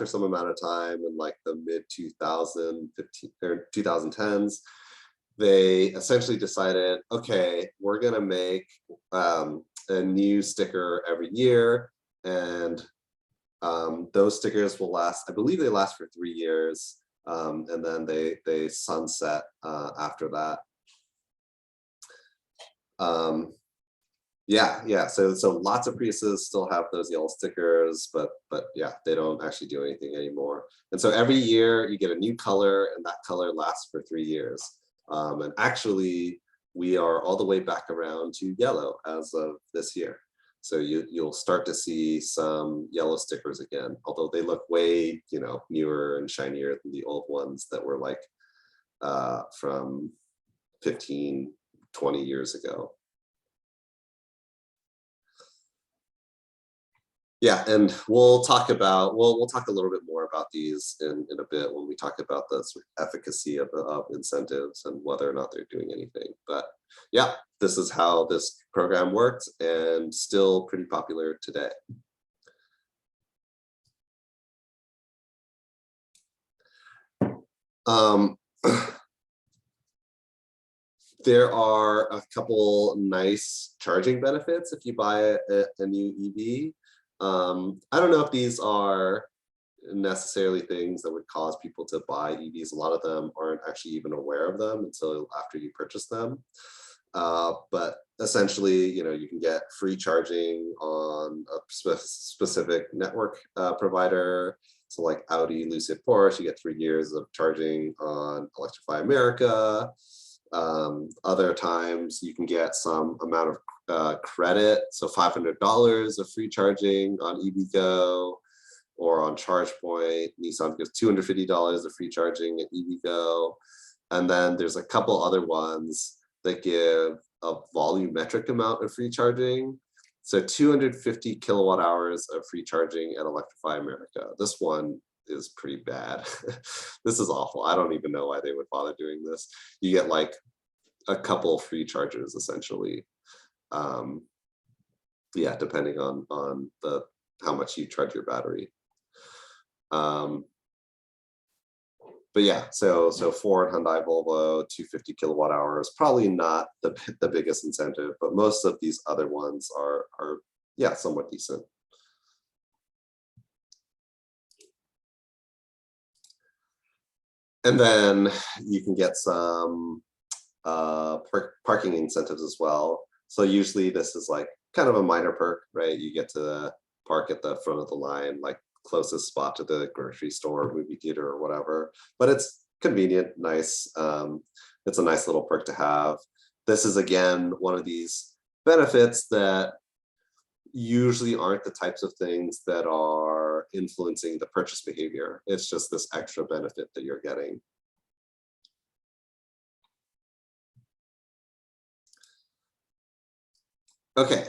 some amount of time in like the mid 2015 or 2010s, they essentially decided, okay, we're going to make a new sticker every year, and those stickers will last, I believe they last for 3 years, and then they sunset after that. Yeah, so lots of Priuses still have those yellow stickers, but yeah, they don't actually do anything anymore. And so every year you get a new color, and that color lasts for 3 years. And actually, we are all the way back around to yellow as of this year. So you'll start to see some yellow stickers again, although they look way, newer and shinier than the old ones that were like from 15, 20 years ago. Yeah, and we'll talk a little bit more about these in a bit when we talk about the sort of efficacy of incentives and whether or not they're doing anything. But yeah, this is how this program works, and still pretty popular today. There are a couple nice charging benefits if you buy a new EV. I don't know if these are necessarily things that would cause people to buy EVs. A lot of them aren't actually even aware of them until after you purchase them. But essentially, you can get free charging on a specific network provider. So like Audi, Lucid, Porsche, you get 3 years of charging on Electrify America. Other times you can get some amount of credit, so $500 of free charging on EVgo or on ChargePoint. Nissan gives $250 of free charging at EVgo. And then there's a couple other ones that give a volumetric amount of free charging. So 250 kilowatt hours of free charging at Electrify America. This one is pretty bad. This is awful. I don't even know why they would bother doing this. You get like a couple free chargers essentially. Yeah, depending on how much you charge your battery. But yeah, so Ford, Hyundai, Volvo, 250 kilowatt hours, probably not the biggest incentive, but most of these other ones are yeah, somewhat decent. And then you can get some parking incentives as well. So usually this is like kind of a minor perk, right? You get to park at the front of the line, like closest spot to the grocery store, movie theater, or whatever. But it's convenient, nice. It's a nice little perk to have. this is again one of these benefits that usually aren't the types of things that are influencing the purchase behavior. It's just this extra benefit that you're getting. Okay,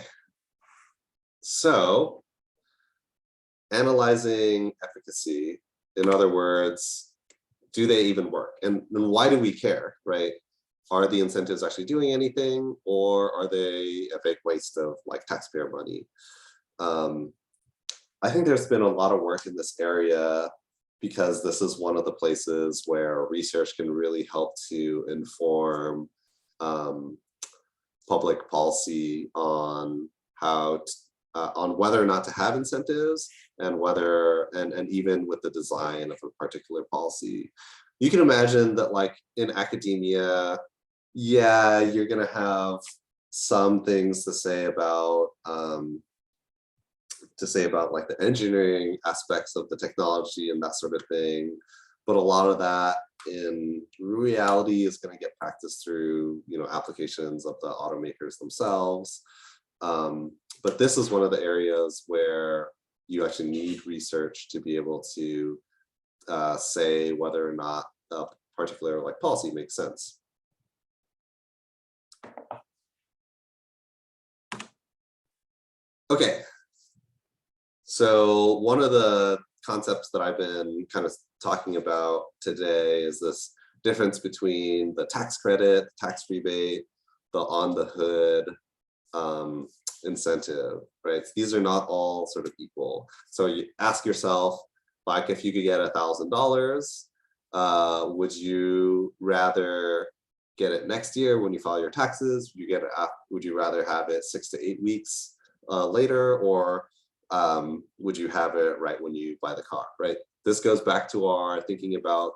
so analyzing efficacy, in other words, do they even work? And why do we care, right? Are the incentives actually doing anything, or are they a big waste of like taxpayer money? I think there's been a lot of work in this area because this is one of the places where research can really help to inform public policy on how on whether or not to have incentives, and whether and even with the design of a particular policy. You can imagine that like in academia, yeah, you're gonna have some things to say about like the engineering aspects of the technology and that sort of thing, but a lot of that in reality is going to get practiced through, you know, applications of the automakers themselves. But this is one of the areas where you actually need research to be able to say whether or not a particular like policy makes sense. Okay, so one of the concepts that I've been kind of talking about today is this difference between the tax credit, tax rebate, the on the hood incentive, right? These are not all sort of equal. So you ask yourself, like, if you could get $1,000, would you rather get it next year when you file your taxes? Would you rather have it 6 to 8 weeks later, or would you have it right when you buy the car, right? This goes back to our thinking about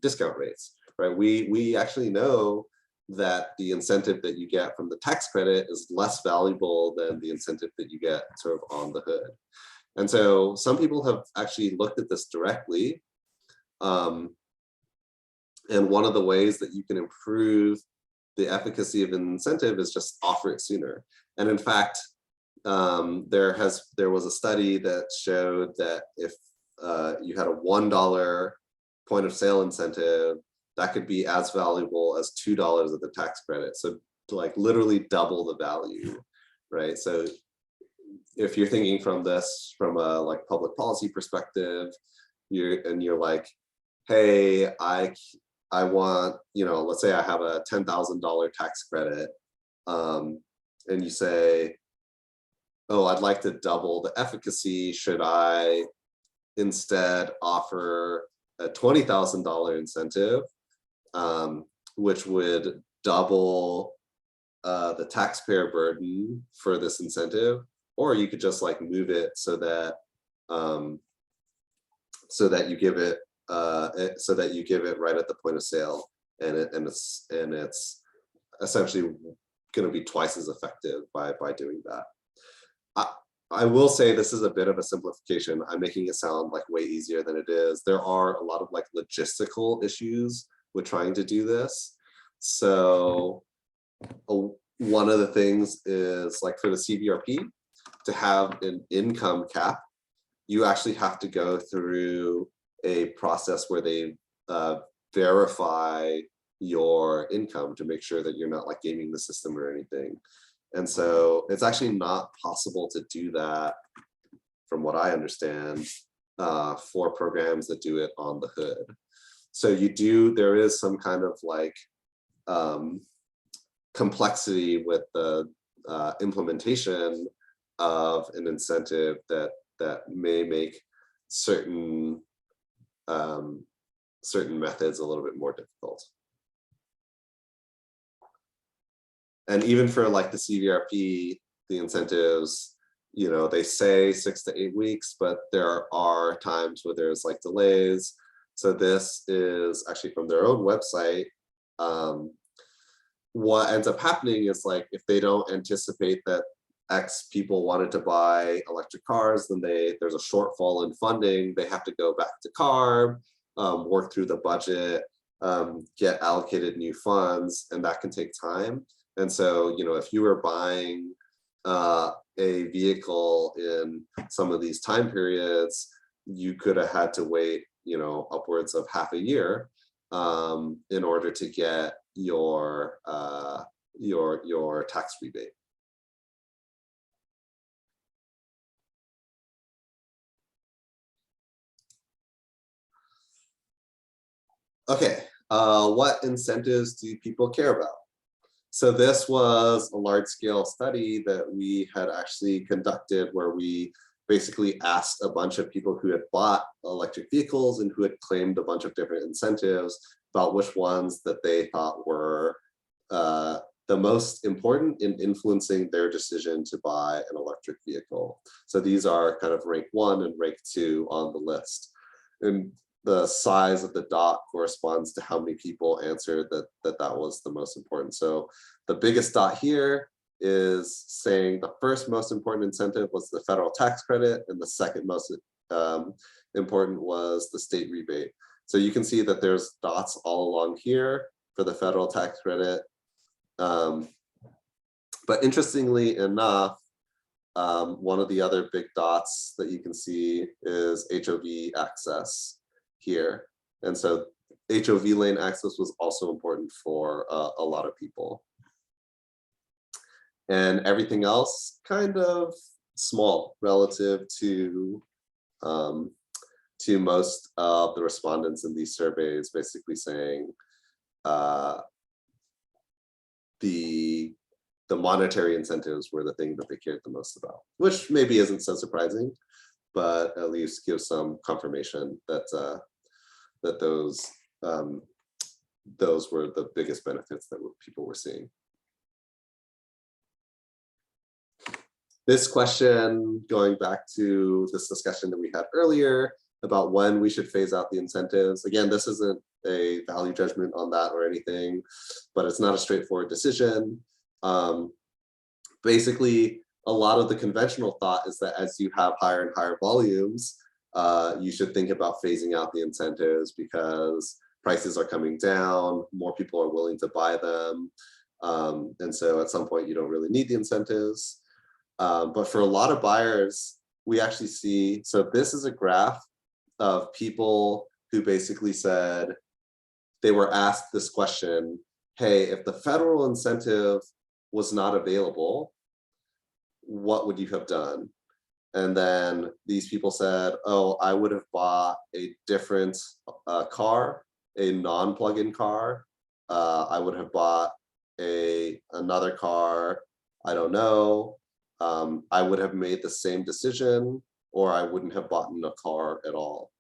discount rates, right? We actually know that the incentive that you get from the tax credit is less valuable than the incentive that you get sort of on the hood. And so some people have actually looked at this directly. And one of the ways that you can improve the efficacy of an incentive is just offer it sooner. And in fact, there was a study that showed that if you had a $1 point of sale incentive, that could be as valuable as $2 of the tax credit. So like literally double the value, right? So if you're thinking from this from a like public policy perspective, you're like, hey, I want, you know, let's say I have a $10,000 tax credit, and you say, oh, I'd like to double the efficacy. Should I instead offer a $20,000 incentive, which would double the taxpayer burden for this incentive? Or you could just like move it so that you give it right at the point of sale, and it's essentially going to be twice as effective by doing that. I will say this is a bit of a simplification. I'm making it sound like way easier than it is. There are a lot of like logistical issues with trying to do this. So one of the things is like for the CVRP, to have an income cap, you actually have to go through a process where they verify your income to make sure that you're not like gaming the system or anything. And so it's actually not possible to do that, from what I understand, for programs that do it on the hood. So there is some kind of like complexity with the implementation of an incentive that may make certain methods a little bit more difficult. And even for like the CVRP, the incentives, you know, they say 6 to 8 weeks, but there are times where there's like delays. So this is actually from their own website. What ends up happening is like, if they don't anticipate that X people wanted to buy electric cars, then there's a shortfall in funding. They have to go back to CARB, work through the budget, get allocated new funds, and that can take time. And so, you know, if you were buying a vehicle in some of these time periods, you could have had to wait, you know, upwards of half a year in order to get your tax rebate. Okay, what incentives do people care about? So this was a large scale study that we had actually conducted where we basically asked a bunch of people who had bought electric vehicles and who had claimed a bunch of different incentives about which ones that they thought were the most important in influencing their decision to buy an electric vehicle. So these are kind of rank 1 and rank 2 on the list. And the size of the dot corresponds to how many people answered that was the most important. So the biggest dot here is saying the first most important incentive was the federal tax credit, and the second most important was the state rebate. So you can see that there's dots all along here for the federal tax credit. But interestingly enough, one of the other big dots that you can see is HOV access here. And so HOV lane access was also important for a lot of people. And everything else kind of small relative to most of the respondents in these surveys, basically saying the monetary incentives were the thing that they cared the most about, which maybe isn't so surprising, but at least gives some confirmation that that those were the biggest benefits that people were seeing. This question, going back to this discussion that we had earlier about when we should phase out the incentives. Again, this isn't a value judgment on that or anything, but it's not a straightforward decision. Basically, a lot of the conventional thought is that as you have higher and higher volumes, you should think about phasing out the incentives because prices are coming down, more people are willing to buy them. And so at some point you don't really need the incentives. But for a lot of buyers, we actually see, so this is a graph of people who basically said, they were asked this question, hey, if the federal incentive was not available, what would you have done? And then these people said, oh, I would have bought a different car, a non-plug-in car. I would have bought another car, I don't know. I would have made the same decision, or I wouldn't have bought a car at all.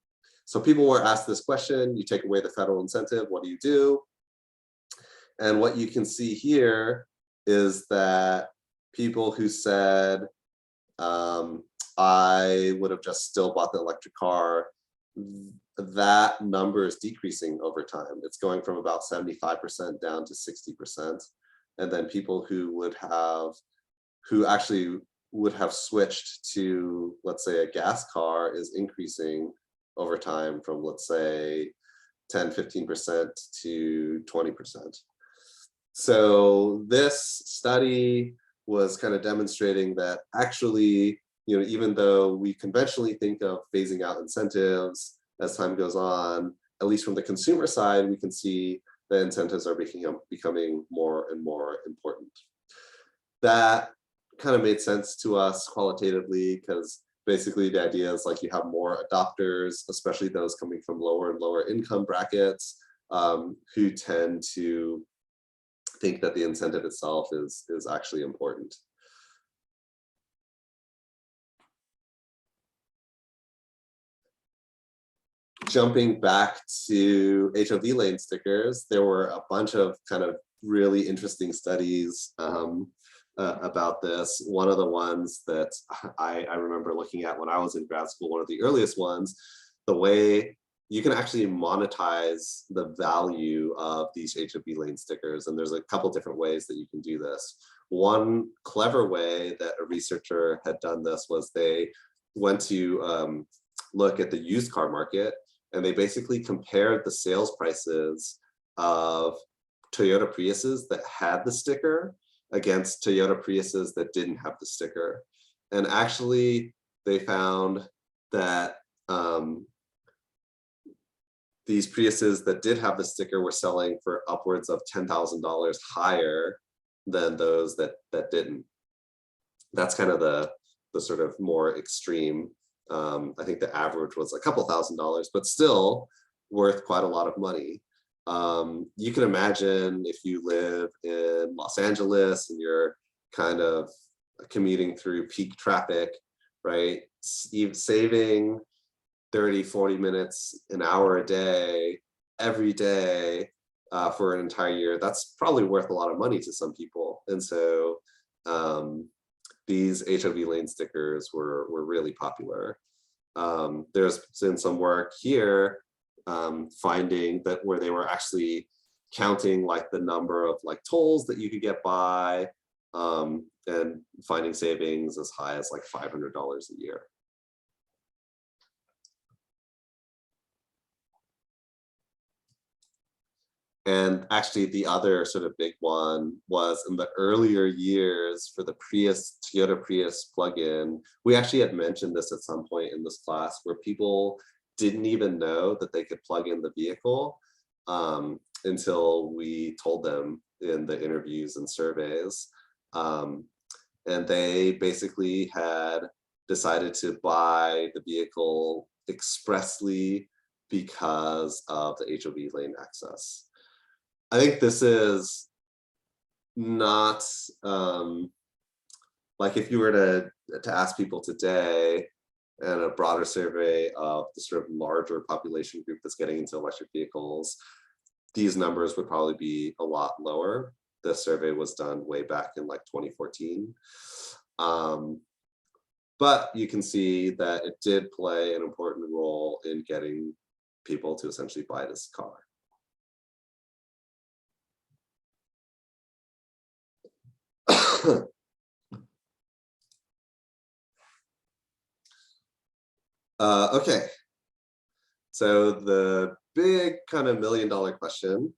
So people were asked this question, you take away the federal incentive, what do you do? And what you can see here is that people who said, I would have just still bought the electric car, that number is decreasing over time. It's going from about 75% down to 60%. And then people who actually would have switched to, let's say, a gas car is increasing over time from, let's say, 10, 15% to 20%. So this study was kind of demonstrating that actually, you know, even though we conventionally think of phasing out incentives as time goes on, at least from the consumer side, we can see that incentives are becoming more and more important. That kind of made sense to us qualitatively because basically the idea is like you have more adopters, especially those coming from lower and lower income brackets, who tend to think that the incentive itself is actually important. Jumping back to HOV Lane stickers, there were a bunch of kind of really interesting studies about this. One of the ones that I remember looking at when I was in grad school, one of the earliest ones, the way you can actually monetize the value of these HOV Lane stickers. And there's a couple different ways that you can do this. One clever way that a researcher had done this was they went to look at the used car market, and they basically compared the sales prices of Toyota Priuses that had the sticker against Toyota Priuses that didn't have the sticker. And actually, they found that these Priuses that did have the sticker were selling for upwards of $10,000 higher than those that didn't. That's kind of the sort of more extreme. I think the average was a couple $1,000s, but still worth quite a lot of money. You can imagine if you live in Los Angeles and you're kind of commuting through peak traffic, right? Saving 30, 40 minutes, an hour a day, every day for an entire year, that's probably worth a lot of money to some people. And so these HOV Lane stickers were really popular. There's been some work here finding that where they were actually counting like the number of like tolls that you could get by and finding savings as high as like $500 a year. And actually the other sort of big one was in the earlier years for the Toyota Prius plug-in. We actually had mentioned this at some point in this class where people didn't even know that they could plug in the vehicle until we told them in the interviews and surveys. And they basically had decided to buy the vehicle expressly because of the HOV lane access. I think this is not like if you were to ask people today and a broader survey of the sort of larger population group that's getting into electric vehicles, these numbers would probably be a lot lower. The survey was done way back in like 2014. But you can see that it did play an important role in getting people to essentially buy this car. Okay, so the big kind of $1 million question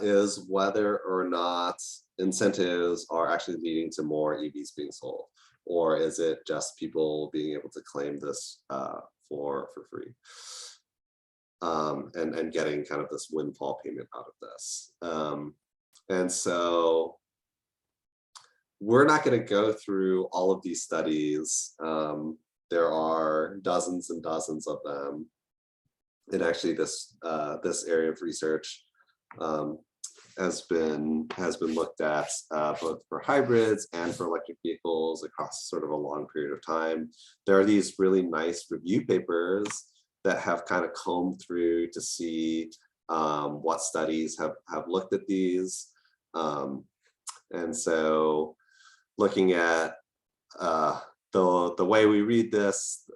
is whether or not incentives are actually leading to more EVs being sold, or is it just people being able to claim this for free and getting kind of this windfall payment out of this. And so we're not going to go through all of these studies. There are dozens and dozens of them. And actually this area of research has been looked at both for hybrids and for electric vehicles across sort of a long period of time. There are these really nice review papers that have kind of combed through to see what studies have looked at these. And so looking at the way we read this,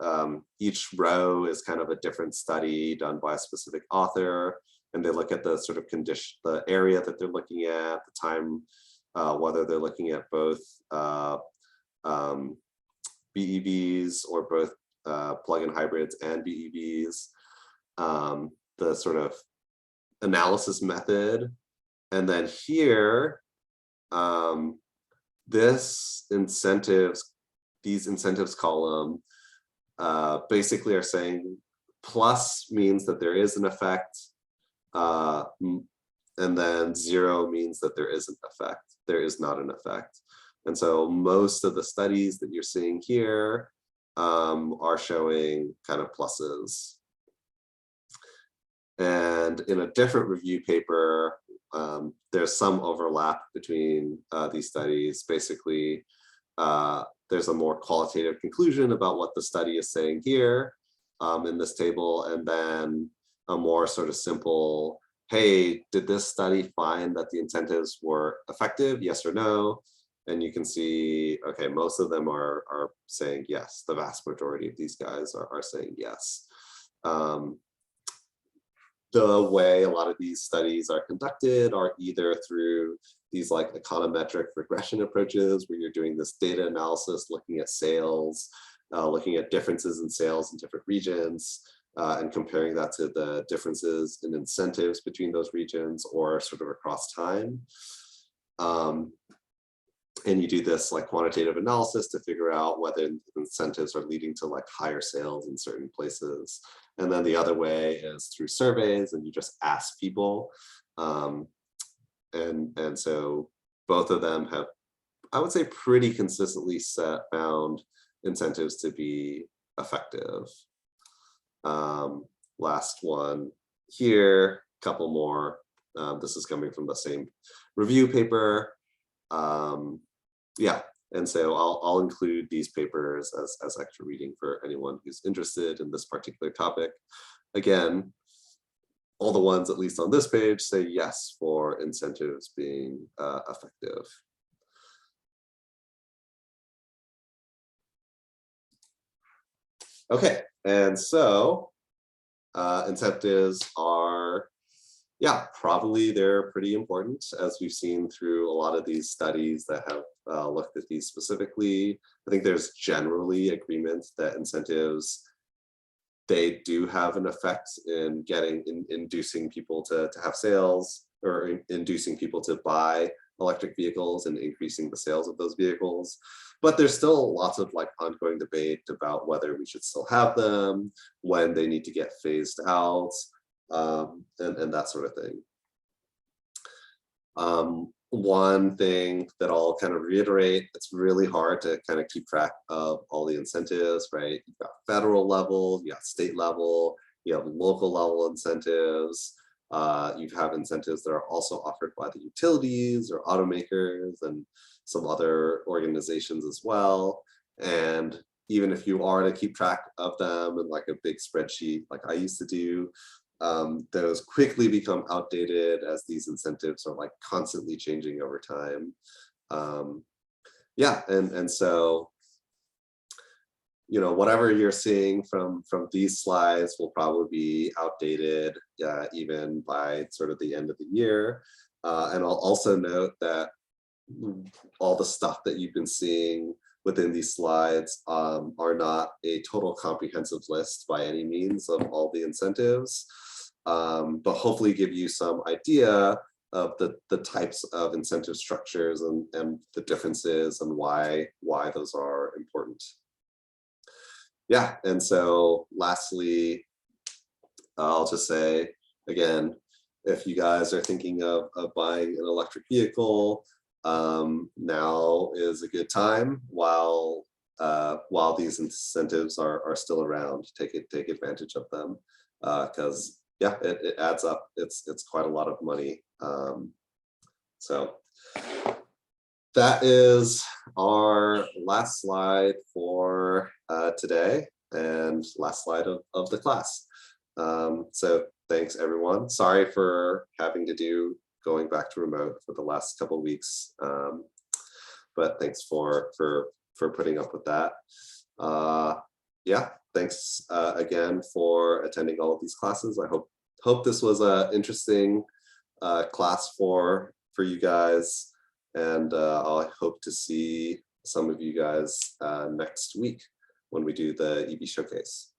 each row is kind of a different study done by a specific author, and they look at the sort of condition, the area that they're looking at, the time, whether they're looking at both BEVs or both plug-in hybrids and BEVs, the sort of analysis method, and then here, these incentives column basically are saying plus means that there is an effect, and then 0 means that there is an effect. There is not an effect. And so most of the studies that you're seeing here are showing kind of pluses. And in a different review paper, there's some overlap between these studies. Basically, there's a more qualitative conclusion about what the study is saying here in this table, and then a more sort of simple, hey, did this study find that the incentives were effective, yes or no? And you can see, okay, most of them are saying yes. The vast majority of these guys are saying yes. The way a lot of these studies are conducted are either through these like econometric regression approaches where you're doing this data analysis, looking at sales, looking at differences in sales in different regions, and comparing that to the differences in incentives between those regions or sort of across time. And you do this like quantitative analysis to figure out whether incentives are leading to like higher sales in certain places. And then the other way is through surveys, and you just ask people. And so both of them have, I would say, pretty consistently found incentives to be effective. Last one here, couple more. This is coming from the same review paper. Yeah, and so I'll include these papers as extra reading for anyone who's interested in this particular topic. Again, all the ones, at least on this page, say yes for incentives being effective. Okay, and so incentives are, yeah, probably they're pretty important, as we've seen through a lot of these studies that have looked at these specifically. I think there's generally agreement that incentives, they do have an effect in inducing people to have sales, or inducing people to buy electric vehicles and increasing the sales of those vehicles. But there's still lots of like ongoing debate about whether we should still have them, when they need to get phased out, and that sort of thing. One thing that I'll kind of reiterate, it's really hard to kind of keep track of all the incentives, right? You've got federal level, you got state level, you have local level incentives. You have incentives that are also offered by the utilities or automakers and some other organizations as well. And even if you are to keep track of them in like a big spreadsheet like I used to do, those quickly become outdated as these incentives are like constantly changing over time. Yeah, and so, you know, whatever you're seeing from these slides will probably be outdated even by sort of the end of the year. And I'll also note that all the stuff that you've been seeing within these slides are not a total comprehensive list by any means of all the incentives, but hopefully give you some idea of the types of incentive structures and the differences and why those are important. Yeah, and so lastly, I'll just say, again, if you guys are thinking of buying an electric vehicle, now is a good time while these incentives are still around. Take advantage of them, because yeah, it adds up. It's quite a lot of money. So that is our last slide for today, and last slide of the class. So thanks everyone. Sorry for having to going back to remote for the last couple of weeks, but thanks for putting up with that. Yeah, thanks again for attending all of these classes. I hope this was an interesting class for you guys, and I hope to see some of you guys next week when we do the EV showcase.